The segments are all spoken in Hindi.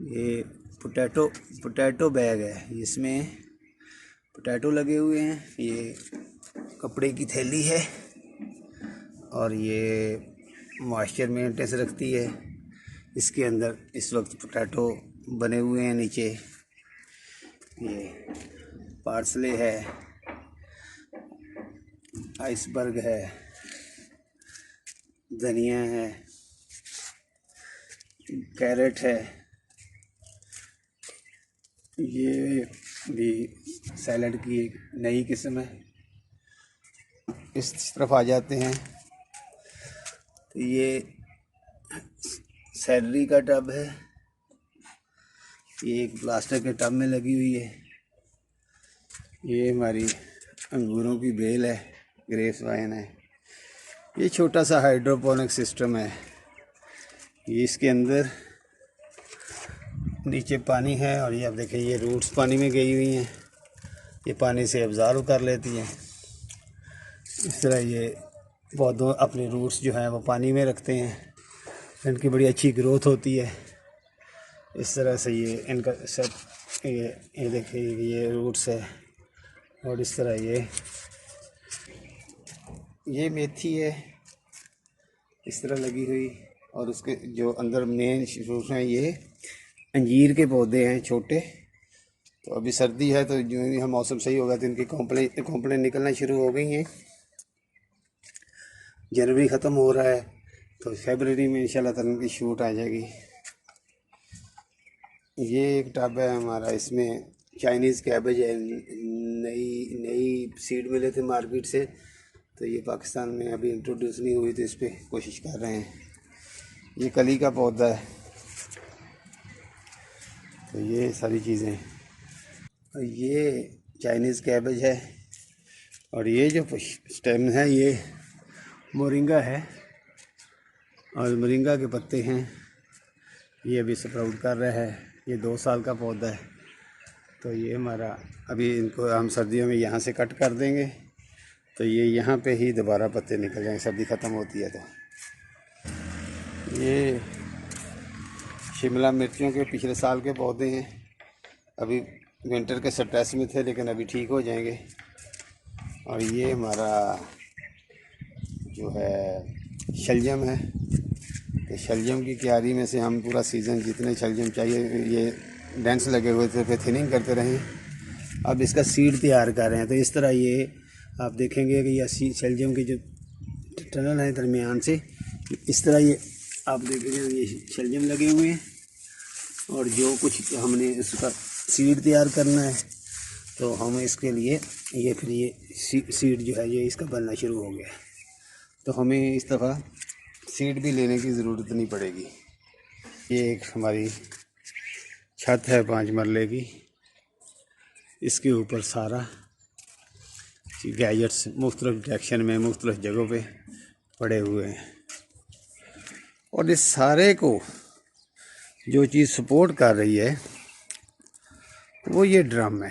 ये पोटैटो बैग है, इसमें पोटैटो लगे हुए हैं। ये कपड़े की थैली है और ये मॉइस्चर मेंटेनेंस रखती है। इसके अंदर इस वक्त पोटैटो बने हुए हैं। नीचे ये पार्सले है, आइसबर्ग है, धनिया है, कैरेट है। ये भी सैलड की एक नई किस्म है। इस तरफ आ जाते हैं तो ये सैलरी का टब है। ये एक प्लास्टिक के टब में लगी हुई है। ये हमारी अंगूरों की बेल है, ग्रेप्स वाइन है। ये छोटा सा हाइड्रोपोनिक सिस्टम है। ये इसके अंदर नीचे पानी है और ये आप देखें, ये रूट्स पानी में गई हुई हैं। ये पानी से अब्ज़ॉर्ब कर लेती हैं। इस तरह ये पौधों अपने रूट्स जो हैं वो पानी में रखते हैं, इनकी बड़ी अच्छी ग्रोथ होती है। इस तरह से ये इनका सब ये देखिए, ये रूट्स है। और इस तरह ये मेथी है इस तरह लगी हुई। और उसके जो अंदर मेन रूट्स हैं, ये अंजीर के पौधे हैं छोटे। तो अभी सर्दी है तो जो ही मौसम सही होगा तो इनकी कॉम्प्लें निकलना शुरू हो गई हैं। जनवरी ख़त्म हो रहा है तो फरवरी में इंशाल्लाह ताला इनकी शूट आ जाएगी। ये एक टब है हमारा, इसमें चाइनीज़ कैबेज है। नई सीड मिले थे मार्केट से, तो ये पाकिस्तान में अभी इंट्रोड्यूस नहीं हुई, तो इस पर कोशिश कर रहे हैं। ये कली का पौधा है। तो ये सारी चीज़ें, ये चाइनीज़ कैबेज है। और ये जो स्टेम है ये मोरिंगा है और मोरिंगा के पत्ते हैं। ये अभी स्प्राउट कर रहा है। ये 2 साल का पौधा है। तो ये हमारा अभी इनको हम सर्दियों में यहाँ से कट कर देंगे तो ये यहाँ पे ही दोबारा पत्ते निकल जाएंगे, सर्दी ख़त्म होती है तो। ये शिमला मिर्चियों के पिछले साल के पौधे हैं। अभी विंटर के स्ट्रेस में थे लेकिन अभी ठीक हो जाएंगे। और ये हमारा जो है शलजम है। तो शलजम की क्यारी में से हम पूरा सीज़न जितने शलजम चाहिए, ये डेंस लगे हुए थे, फिर थिनिंग करते रहे। अब इसका सीड तैयार कर रहे हैं। तो इस तरह ये आप देखेंगे कि ये शलजम के जो टनल है दरमियान से, इस तरह ये आप देखेंगे ये शलजम लगे हुए हैं। और जो कुछ हमने इसका सीड तैयार करना है तो हम इसके लिए ये फिर ये सीड जो है ये इसका बनना शुरू हो गया। तो हमें इस दफ़ा सीड भी लेने की ज़रूरत नहीं पड़ेगी। ये एक हमारी छत है 5 मरले की। इसके ऊपर सारा गैजेट्स मुख्तलिफ़ डायरेक्शन में मुख्तलिफ़ जगहों पे पड़े हुए हैं। और इस सारे को जो चीज़ सपोर्ट कर रही है वो ये ड्रम है,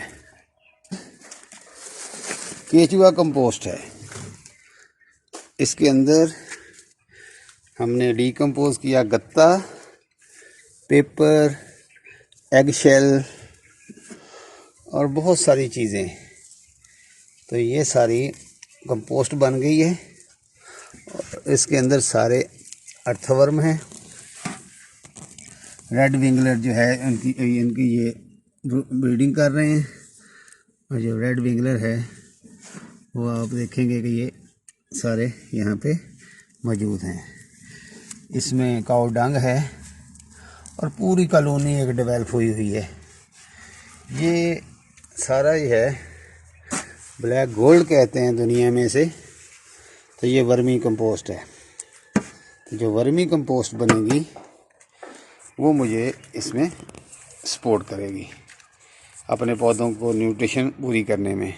केचुआ कंपोस्ट है। इसके अंदर हमने डीकम्पोज किया गत्ता, पेपर, एग शेल और बहुत सारी चीज़ें। तो ये सारी कंपोस्ट बन गई है। और इसके अंदर सारे अर्थवर्म हैं। रेड विंगलर जो है इनकी ये ब्रीडिंग कर रहे हैं। और जो रेड विंगलर है वो आप देखेंगे कि ये सारे यहाँ पे मौजूद हैं। इसमें काऊ डंग है और पूरी कॉलोनी एक डेवलप हुई है। ये सारा ही है, ब्लैक गोल्ड कहते हैं दुनिया में से। तो ये वर्मी कंपोस्ट है। जो वर्मी कंपोस्ट बनेगी वो मुझे इसमें सपोर्ट करेगी अपने पौधों को न्यूट्रिशन पूरी करने में।